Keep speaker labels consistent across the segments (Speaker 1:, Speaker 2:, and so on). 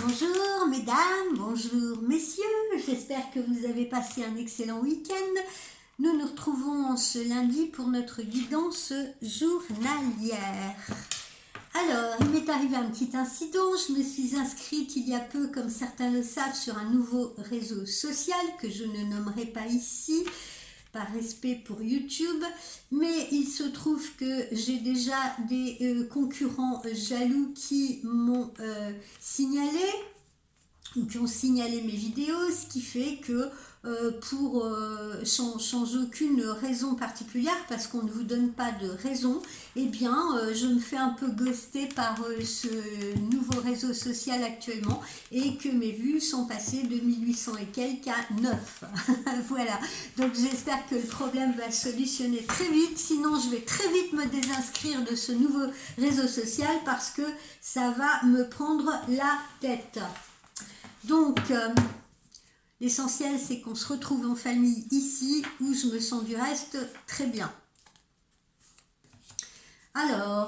Speaker 1: Bonjour mesdames, bonjour messieurs, j'espère que vous avez passé un excellent week-end. Nous nous retrouvons ce lundi pour notre guidance journalière. Alors, il m'est arrivé un petit incident, je me suis inscrite il y a peu, comme certains le savent, sur un nouveau réseau social que je ne nommerai pas ici, par respect pour YouTube, mais il se trouve que j'ai déjà des concurrents jaloux qui m'ont signalé, ou qui ont signalé mes vidéos, ce qui fait que sans aucune raison particulière, parce qu'on ne vous donne pas de raison, eh bien je me fais un peu ghoster par ce nouveau réseau social actuellement, et que mes vues sont passées de 1800 et quelques à 9. Voilà, donc j'espère que le problème va se solutionner très vite, sinon je vais très vite me désinscrire de ce nouveau réseau social, parce que ça va me prendre la tête. Donc, l'essentiel, c'est qu'on se retrouve en famille ici, où je me sens du reste très bien. Alors,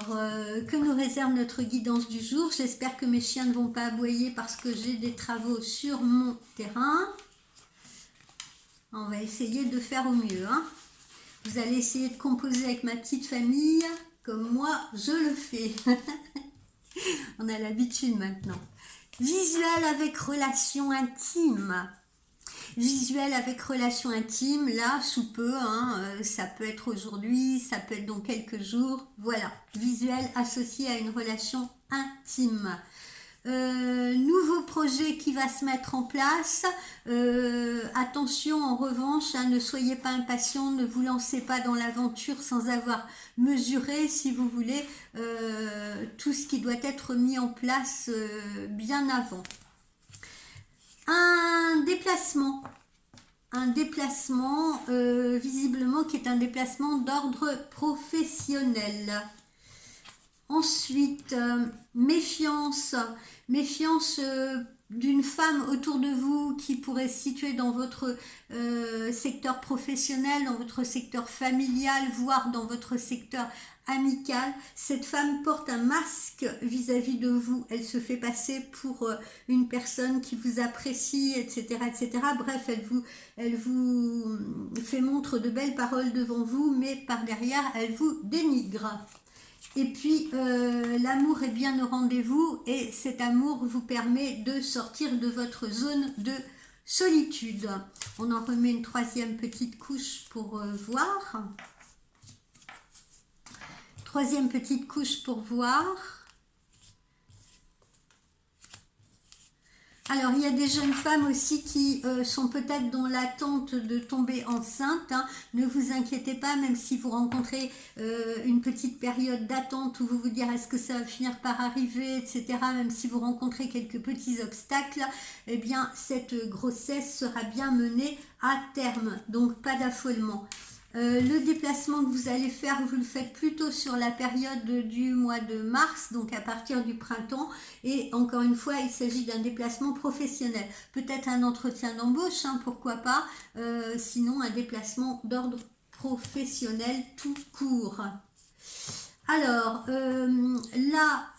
Speaker 1: que nous réserve notre guidance du jour? J'espère que mes chiens ne vont pas aboyer parce que j'ai des travaux sur mon terrain. On va essayer de faire au mieux, hein. Vous allez essayer de composer avec ma petite famille, comme moi, je le fais. On a l'habitude maintenant. Visuel avec relation intime. Visuel avec relation intime, là, sous peu, hein, ça peut être aujourd'hui, ça peut être dans quelques jours. Voilà, visuel associé à une relation intime. Nouveau projet qui va se mettre en place. Attention en revanche, hein, ne soyez pas impatients, ne vous lancez pas dans l'aventure sans avoir mesuré, si vous voulez, tout ce qui doit être mis en place bien avant. Un déplacement visiblement qui est un déplacement d'ordre professionnel. Ensuite, méfiance d'une femme autour de vous qui pourrait se situer dans votre secteur professionnel, dans votre secteur familial, voire dans votre secteur amical. Cette femme porte un masque vis-à-vis de vous, elle se fait passer pour une personne qui vous apprécie, etc., etc. Bref, elle vous fait montre de belles paroles devant vous, mais par derrière, elle vous dénigre. Et puis, l'amour est bien au rendez-vous, et cet amour vous permet de sortir de votre zone de solitude. On en remet une troisième petite couche pour voir. Troisième petite couche pour voir. Alors, il y a des jeunes femmes aussi qui sont peut-être dans l'attente de tomber enceinte, hein. Ne vous inquiétez pas, même si vous rencontrez une petite période d'attente où vous vous direz est-ce que ça va finir par arriver, etc. Même si vous rencontrez quelques petits obstacles, eh bien, cette grossesse sera bien menée à terme. Donc, pas d'affolement. Le déplacement que vous allez faire, vous le faites plutôt sur la période du mois de mars, donc à partir du printemps, et encore une fois, il s'agit d'un déplacement professionnel. Peut-être un entretien d'embauche, hein, pourquoi pas, sinon un déplacement d'ordre professionnel tout court. Alors, là,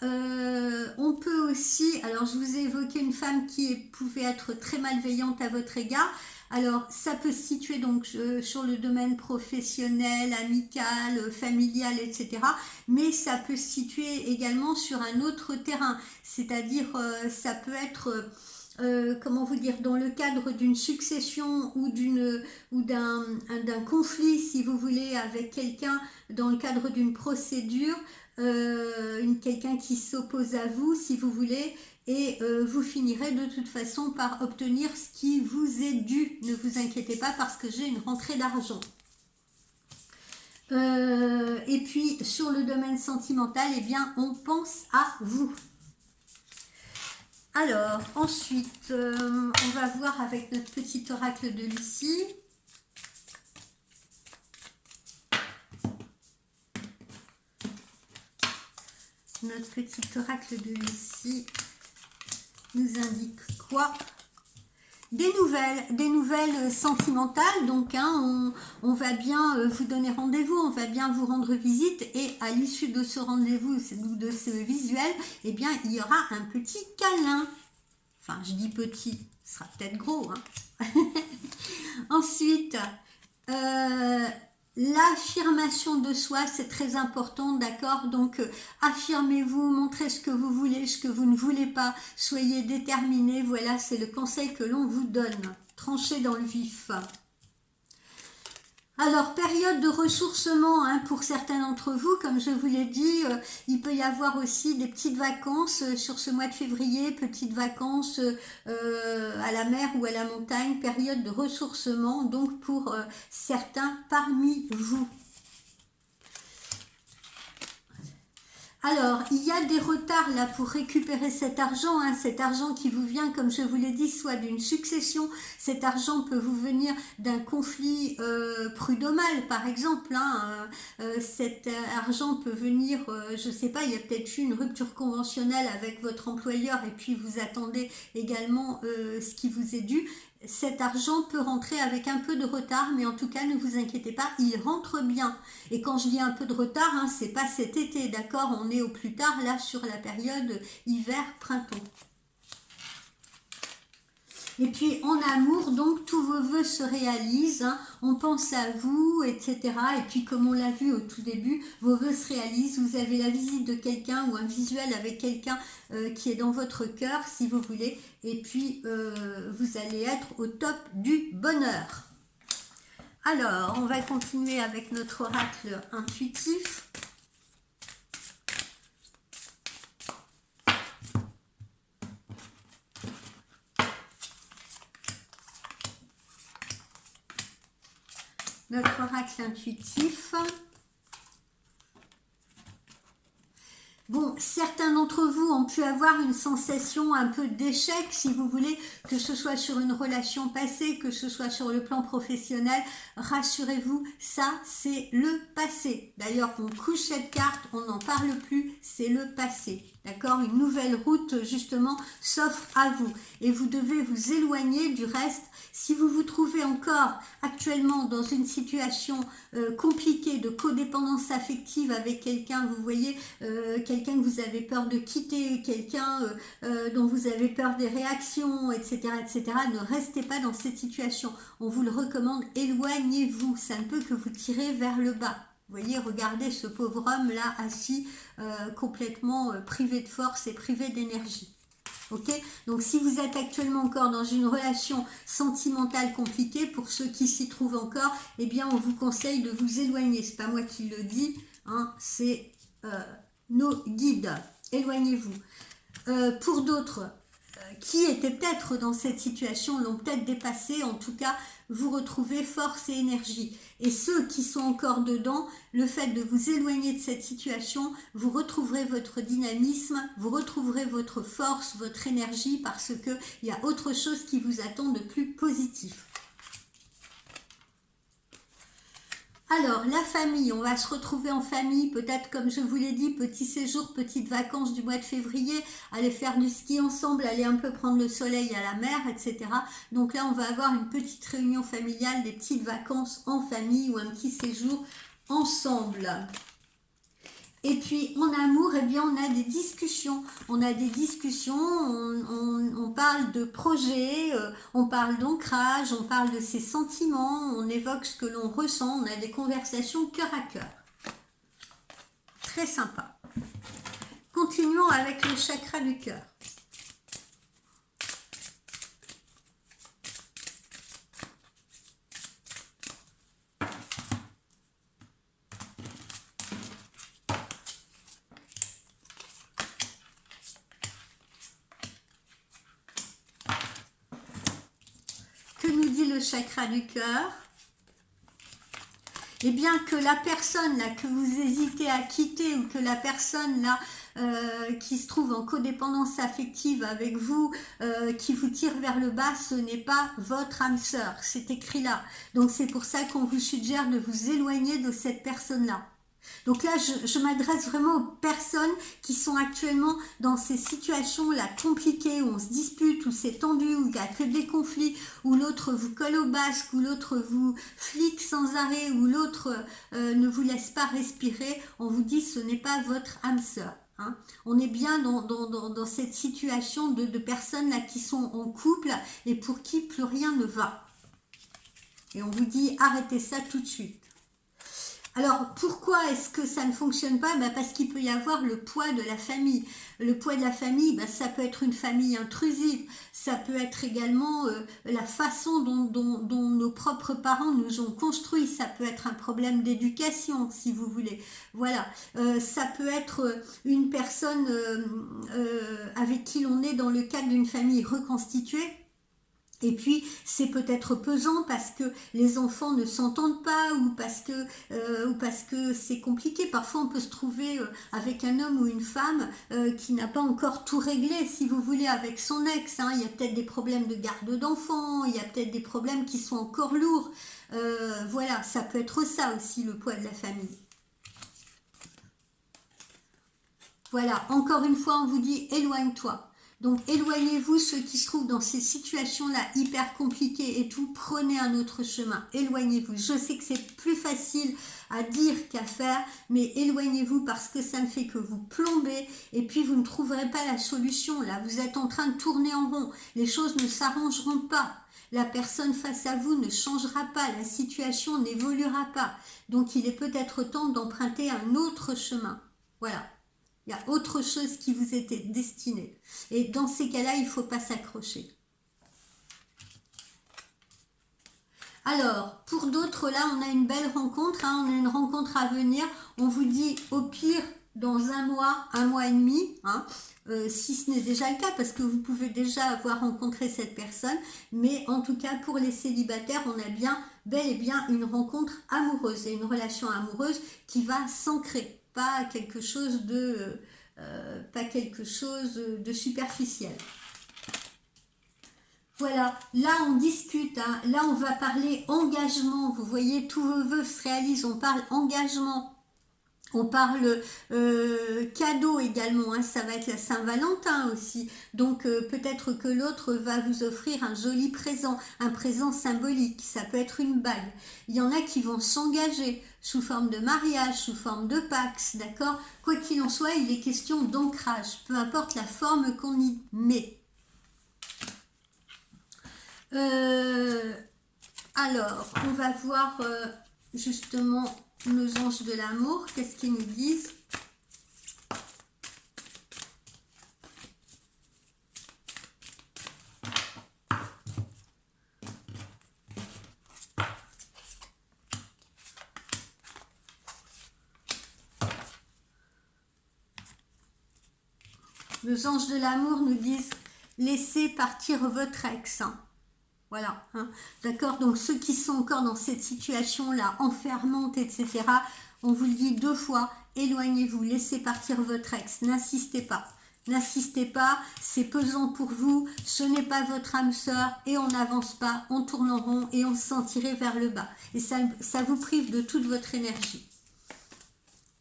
Speaker 1: on peut aussi, alors je vous ai évoqué une femme qui pouvait être très malveillante à votre égard. Alors, ça peut se situer donc sur le domaine professionnel, amical, familial, etc. Mais ça peut se situer également sur un autre terrain. C'est-à-dire, ça peut être, comment vous dire, dans le cadre d'une succession ou d'un conflit, si vous voulez, avec quelqu'un, dans le cadre d'une procédure, quelqu'un qui s'oppose à vous, si vous voulez, et vous finirez de toute façon par obtenir ce qui vous est dû. Ne vous inquiétez pas parce que j'ai une rentrée d'argent. Et puis sur le domaine sentimental, eh bien on pense à vous. Alors ensuite, on va voir avec notre petit oracle de Lucie. Notre petit oracle de Lucie nous indique quoi? Des nouvelles sentimentales, donc hein, on va bien vous donner rendez-vous, on va bien vous rendre visite, et à l'issue de ce rendez-vous ou de ce visuel, eh bien il y aura un petit câlin. Enfin, je dis petit, ce sera peut-être gros. Hein. Ensuite, l'affirmation de soi, c'est très important, d'accord? Donc, affirmez-vous, montrez ce que vous voulez, ce que vous ne voulez pas, soyez déterminés, voilà, c'est le conseil que l'on vous donne. Tranchez dans le vif. Alors, période de ressourcement hein, pour certains d'entre vous, comme je vous l'ai dit, il peut y avoir aussi des petites vacances sur ce mois de février, petites vacances à la mer ou à la montagne, période de ressourcement, donc pour certains parmi vous. Alors, il y a des retards là pour récupérer cet argent qui vous vient, comme je vous l'ai dit, soit d'une succession. Cet argent peut vous venir d'un conflit prud'homal, par exemple. Cet argent peut venir, je ne sais pas, il y a peut-être eu une rupture conventionnelle avec votre employeur et puis vous attendez également ce qui vous est dû. Cet argent peut rentrer avec un peu de retard, mais en tout cas, ne vous inquiétez pas, il rentre bien. Et quand je dis un peu de retard, c'est pas cet été, d'accord? On est au plus tard, là, sur la période hiver-printemps. Et puis en amour, donc tous vos vœux se réalisent, on pense à vous, etc. Et puis comme on l'a vu au tout début, vos vœux se réalisent, vous avez la visite de quelqu'un ou un visuel avec quelqu'un qui est dans votre cœur, si vous voulez. Et puis vous allez être au top du bonheur. Alors, on va continuer avec notre oracle intuitif. Notre oracle intuitif. Bon, certains d'entre vous ont pu avoir une sensation un peu d'échec, si vous voulez, que ce soit sur une relation passée, que ce soit sur le plan professionnel. Rassurez-vous, ça, c'est le passé. D'ailleurs, on couche cette carte, on n'en parle plus, c'est le passé. D'accord? Une nouvelle route, justement, s'offre à vous. Et vous devez vous éloigner du reste. Si vous vous trouvez encore actuellement dans une situation compliquée de codépendance affective avec quelqu'un, vous voyez, quelqu'un que vous avez peur de quitter, quelqu'un dont vous avez peur des réactions, etc., etc., ne restez pas dans cette situation. On vous le recommande, éloignez-vous. Ça ne peut que vous tirer vers le bas. Vous voyez, regardez ce pauvre homme là assis, complètement privé de force et privé d'énergie. Ok, donc si vous êtes actuellement encore dans une relation sentimentale compliquée, pour ceux qui s'y trouvent encore, eh bien on vous conseille de vous éloigner. C'est pas moi qui le dis, c'est nos guides. Éloignez-vous. Pour d'autres qui étaient peut-être dans cette situation, l'ont peut-être dépassé, en tout cas, vous retrouvez force et énergie. Et ceux qui sont encore dedans, le fait de vous éloigner de cette situation, vous retrouverez votre dynamisme, vous retrouverez votre force, votre énergie, parce qu'il y a autre chose qui vous attend de plus positif. Alors, la famille, on va se retrouver en famille, peut-être comme je vous l'ai dit, petit séjour, petites vacances du mois de février, aller faire du ski ensemble, aller un peu prendre le soleil à la mer, etc. Donc là, on va avoir une petite réunion familiale, des petites vacances en famille ou un petit séjour ensemble. Et puis en amour, eh bien, on a des discussions. On a des discussions, on parle de projets, on parle d'ancrage, on parle de ses sentiments, on évoque ce que l'on ressent, on a des conversations cœur à cœur. Très sympa. Continuons avec le chakra du cœur. Le chakra du cœur, et bien que la personne là que vous hésitez à quitter ou que la personne là qui se trouve en codépendance affective avec vous, qui vous tire vers le bas, ce n'est pas votre âme sœur, c'est écrit là. Donc c'est pour ça qu'on vous suggère de vous éloigner de cette personne là. Donc là, je m'adresse vraiment aux personnes qui sont actuellement dans ces situations-là compliquées, où on se dispute, où c'est tendu, où il n'y a que des conflits, où l'autre vous colle au basque, où l'autre vous flique sans arrêt, où l'autre ne vous laisse pas respirer. On vous dit ce n'est pas votre âme sœur. hein. On est bien dans cette situation de personnes là qui sont en couple et pour qui plus rien ne va. Et on vous dit arrêtez ça tout de suite. Alors, pourquoi est-ce que ça ne fonctionne pas? Parce qu'il peut y avoir le poids de la famille. Le poids de la famille, ça peut être une famille intrusive. Ça peut être également la façon dont nos propres parents nous ont construits. Ça peut être un problème d'éducation, si vous voulez. Voilà. Ça peut être une personne avec qui l'on est dans le cadre d'une famille reconstituée. Et puis c'est peut-être pesant parce que les enfants ne s'entendent pas ou parce que c'est compliqué. Parfois on peut se trouver avec un homme ou une femme qui n'a pas encore tout réglé, si vous voulez, avec son ex, hein. Il y a peut-être des problèmes de garde d'enfants, il y a peut-être des problèmes qui sont encore lourds. Voilà, ça peut être ça aussi, le poids de la famille. Voilà, encore une fois, on vous dit éloigne-toi. Donc éloignez-vous, ceux qui se trouvent dans ces situations-là hyper compliquées et tout, prenez un autre chemin, éloignez-vous. Je sais que c'est plus facile à dire qu'à faire, mais éloignez-vous parce que ça ne fait que vous plomber et puis vous ne trouverez pas la solution. Là, vous êtes en train de tourner en rond, les choses ne s'arrangeront pas. La personne face à vous ne changera pas, la situation n'évoluera pas. Donc il est peut-être temps d'emprunter un autre chemin. Voilà. Il y a autre chose qui vous était destiné. Et dans ces cas-là, il ne faut pas s'accrocher. Alors, pour d'autres, là, on a une belle rencontre. Hein, on a une rencontre à venir. On vous dit, au pire, dans un mois et demi, hein, si ce n'est déjà le cas, parce que vous pouvez déjà avoir rencontré cette personne. Mais en tout cas, pour les célibataires, on a bien, bel et bien, une rencontre amoureuse et une relation amoureuse qui va s'ancrer. Pas quelque chose de superficiel. Voilà, là on discute, hein. Là on va parler engagement, vous voyez, tous vos vœux se réalisent, on parle engagement. On parle cadeau également, hein, ça va être la Saint-Valentin aussi. Donc peut-être que l'autre va vous offrir un joli présent, un présent symbolique. Ça peut être une bague. Il y en a qui vont s'engager sous forme de mariage, sous forme de pax, d'accord? Quoi qu'il en soit, il est question d'ancrage, peu importe la forme qu'on y met. Alors, on va voir justement nos anges de l'amour, qu'est-ce qu'ils nous disent? Nos anges de l'amour nous disent laissez partir votre ex. Hein. Voilà, hein. D'accord. Donc ceux qui sont encore dans cette situation-là, enfermante, etc., on vous le dit 2 fois, éloignez-vous, laissez partir votre ex, n'insistez pas. N'insistez pas, c'est pesant pour vous, ce n'est pas votre âme sœur et on n'avance pas, on tourne en rond et on se sent tirer vers le bas. Et ça vous prive de toute votre énergie.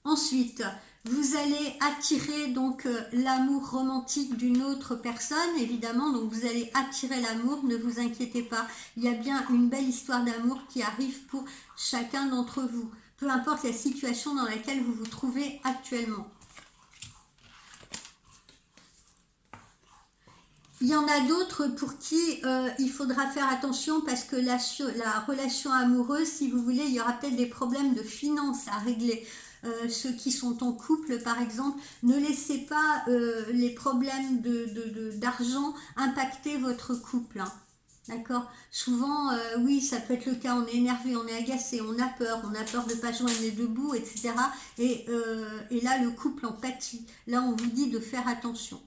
Speaker 1: Ensuite, vous allez attirer donc l'amour romantique d'une autre personne, évidemment, donc vous allez attirer l'amour, ne vous inquiétez pas, il y a bien une belle histoire d'amour qui arrive pour chacun d'entre vous, peu importe la situation dans laquelle vous vous trouvez actuellement. Il y en a d'autres pour qui il faudra faire attention parce que la relation amoureuse, si vous voulez, il y aura peut-être des problèmes de finances à régler. Ceux qui sont en couple par exemple, ne laissez pas les problèmes d'argent impacter votre couple, hein. D'accord. Souvent, oui, ça peut être le cas, on est énervé, on est agacé, on a peur de ne pas joindre les 2 bouts, etc. Et là, le couple en pâtit. Là, on vous dit de faire attention.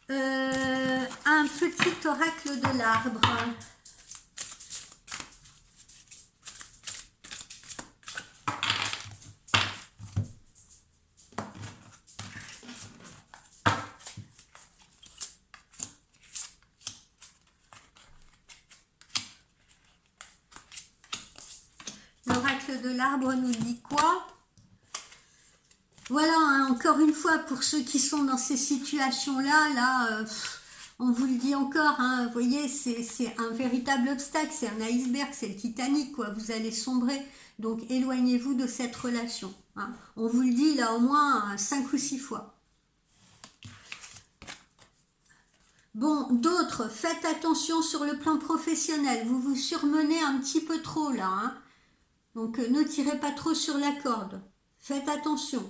Speaker 1: Un petit oracle de l'arbre. L'oracle de l'arbre nous dit quoi? Voilà, hein, encore une fois, pour ceux qui sont dans ces situations-là, on vous le dit encore, hein, vous voyez, c'est un véritable obstacle, c'est un iceberg, c'est le Titanic, quoi, vous allez sombrer, donc éloignez-vous de cette relation. hein. On vous le dit là au moins 5 ou 6 fois. Bon, d'autres, faites attention sur le plan professionnel. Vous vous surmenez un petit peu trop là, hein. Donc ne tirez pas trop sur la corde. Faites attention.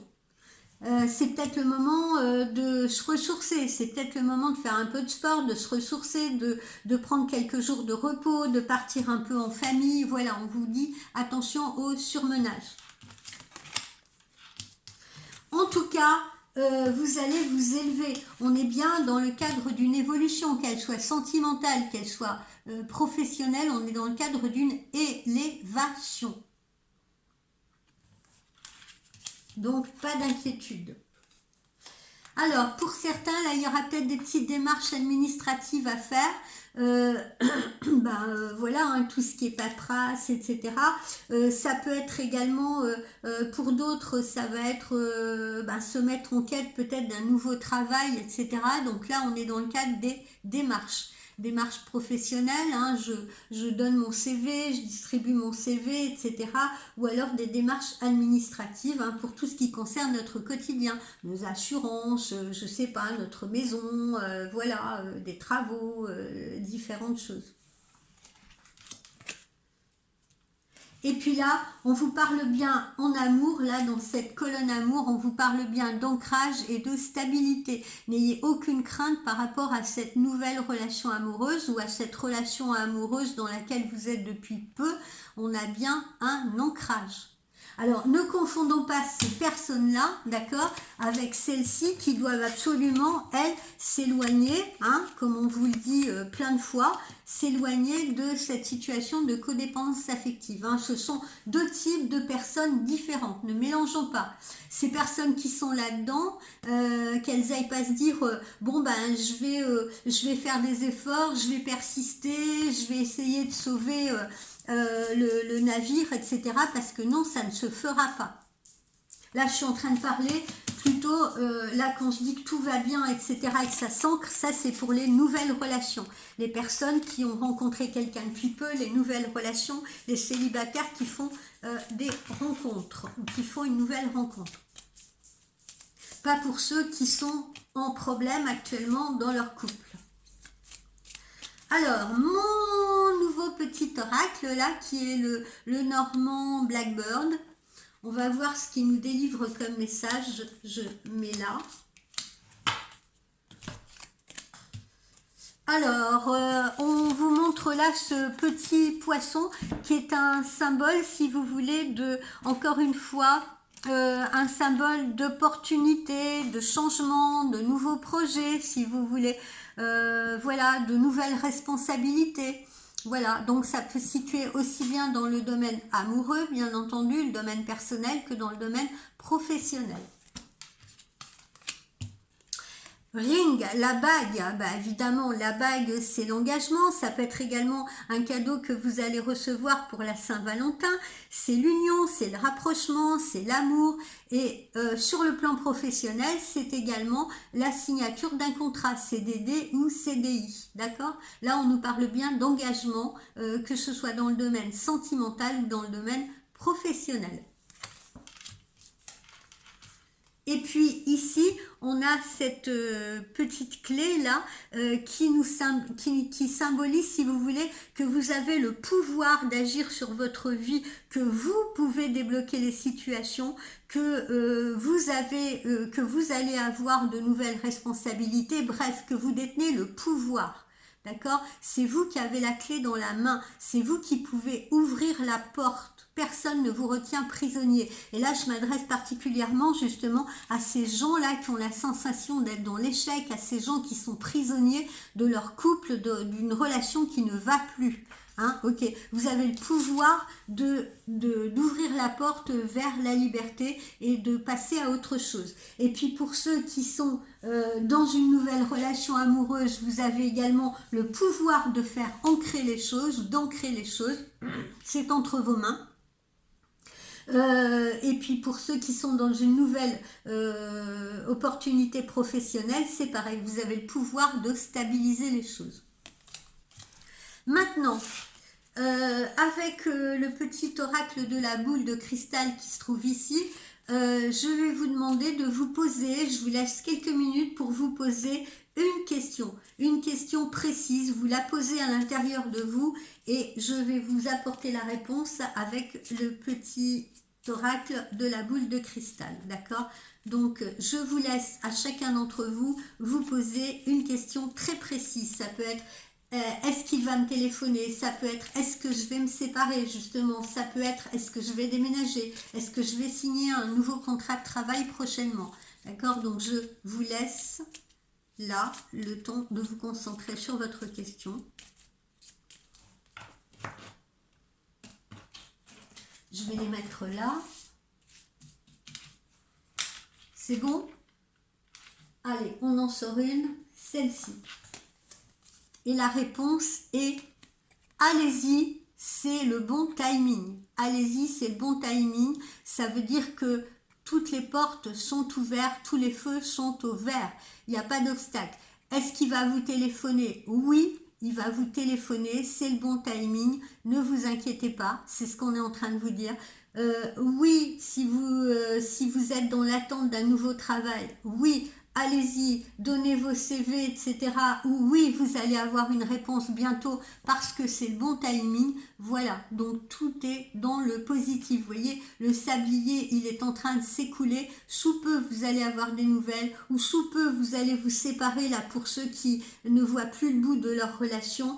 Speaker 1: C'est peut-être le moment de se ressourcer, c'est peut-être le moment de faire un peu de sport, de se ressourcer, de prendre quelques jours de repos, de partir un peu en famille. Voilà, on vous dit attention au surmenage. En tout cas, vous allez vous élever. On est bien dans le cadre d'une évolution, qu'elle soit sentimentale, qu'elle soit professionnelle, on est dans le cadre d'une élévation. Donc, pas d'inquiétude. Alors, pour certains, là, il y aura peut-être des petites démarches administratives à faire. Voilà, hein, tout ce qui est paperasse, etc. Ça peut être également, pour d'autres, ça va être se mettre en quête peut-être d'un nouveau travail, etc. Donc là, on est dans le cadre des démarches professionnelles, hein, je donne mon CV, je distribue mon CV, etc. Ou alors des démarches administratives, hein, pour tout ce qui concerne notre quotidien, nos assurances, je sais pas, notre maison, voilà, des travaux, différentes choses. Et puis là, on vous parle bien en amour, là dans cette colonne amour, on vous parle bien d'ancrage et de stabilité. N'ayez aucune crainte par rapport à cette nouvelle relation amoureuse ou à cette relation amoureuse dans laquelle vous êtes depuis peu. On a bien un ancrage. Alors, ne confondons pas ces personnes-là, d'accord, avec celles-ci qui doivent absolument, elles, s'éloigner, hein, comme on vous le dit plein de fois, s'éloigner de cette situation de codépendance affective, hein. Ce sont deux types de personnes différentes, ne mélangeons pas. Ces personnes qui sont là-dedans, qu'elles aillent pas se dire je vais faire des efforts, je vais persister, je vais essayer de sauver le navire, etc. Parce que non, ça ne se fera pas. Là, je suis en train de parler plutôt, là, quand je dis que tout va bien, etc., et que ça s'ancre, ça, c'est pour les nouvelles relations. Les personnes qui ont rencontré quelqu'un depuis peu, les nouvelles relations, les célibataires qui font des rencontres, ou qui font une nouvelle rencontre. Pas pour ceux qui sont en problème actuellement dans leur couple. Alors, mon nouveau petit oracle, là, qui est le Normand Blackbird. On va voir ce qu'il nous délivre comme message. Je mets là. Alors, on vous montre là ce petit poisson qui est un symbole, si vous voulez, de, encore une fois, un symbole d'opportunité, de changement, de nouveaux projets, si vous voulez, voilà, de nouvelles responsabilités. Voilà, donc ça peut se situer aussi bien dans le domaine amoureux, bien entendu, le domaine personnel, que dans le domaine professionnel. Ring, la bague, évidemment la bague c'est l'engagement, ça peut être également un cadeau que vous allez recevoir pour la Saint-Valentin, c'est l'union, c'est le rapprochement, c'est l'amour et sur le plan professionnel c'est également la signature d'un contrat CDD ou CDI, d'accord? Là on nous parle bien d'engagement, que ce soit dans le domaine sentimental ou dans le domaine professionnel. Et puis ici, on a cette petite clé là qui symbolise, si vous voulez, que vous avez le pouvoir d'agir sur votre vie, que vous pouvez débloquer les situations, que vous allez avoir de nouvelles responsabilités, bref, que vous détenez le pouvoir. D'accord? C'est vous qui avez la clé dans la main, c'est vous qui pouvez ouvrir la porte. Personne ne vous retient prisonnier. Et là, je m'adresse particulièrement justement à ces gens-là qui ont la sensation d'être dans l'échec, à ces gens qui sont prisonniers de leur couple, d'une relation qui ne va plus. Hein, ok, vous avez le pouvoir d'ouvrir la porte vers la liberté et de passer à autre chose. Et puis pour ceux qui sont dans une nouvelle relation amoureuse, vous avez également le pouvoir de faire ancrer les choses, d'ancrer les choses. C'est entre vos mains. Et puis pour ceux qui sont dans une nouvelle opportunité professionnelle, c'est pareil, vous avez le pouvoir de stabiliser les choses. Maintenant, avec le petit oracle de la boule de cristal qui se trouve ici, je vais vous demander de vous poser, je vous laisse quelques minutes pour vous poser une question précise, vous la posez à l'intérieur de vous et je vais vous apporter la réponse avec le petit oracle de la boule de cristal, d'accord? Donc je vous laisse à chacun d'entre vous vous poser une question très précise, ça peut être est-ce qu'il va me téléphoner, ça peut être est-ce que je vais me séparer justement, ça peut être est-ce que je vais déménager, est-ce que je vais signer un nouveau contrat de travail prochainement, d'accord? Donc je vous laisse là le temps de vous concentrer sur votre question. Je vais les mettre là. C'est bon? Allez, on en sort une, celle-ci. Et la réponse est allez-y, c'est le bon timing. Allez-y, c'est le bon timing. Ça veut dire que toutes les portes sont ouvertes, tous les feux sont au vert. Il n'y a pas d'obstacle. Est-ce qu'il va vous téléphoner? Oui, il va vous téléphoner, c'est le bon timing. Ne vous inquiétez pas, c'est ce qu'on est en train de vous dire. Oui, si vous êtes dans l'attente d'un nouveau travail, oui, allez-y, donnez vos CV, etc. Ou oui, vous allez avoir une réponse bientôt parce que c'est le bon timing. Voilà, donc tout est dans le positif. Vous voyez, le sablier, il est en train de s'écouler. Sous peu, vous allez avoir des nouvelles ou sous peu, vous allez vous séparer là pour ceux qui ne voient plus le bout de leur relation.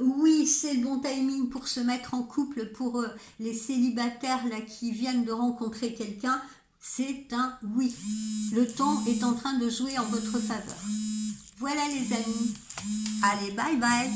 Speaker 1: Oui, c'est le bon timing pour se mettre en couple, pour les célibataires là qui viennent de rencontrer quelqu'un. C'est un oui. Le temps est en train de jouer en votre faveur. Voilà les amis. Allez, bye bye.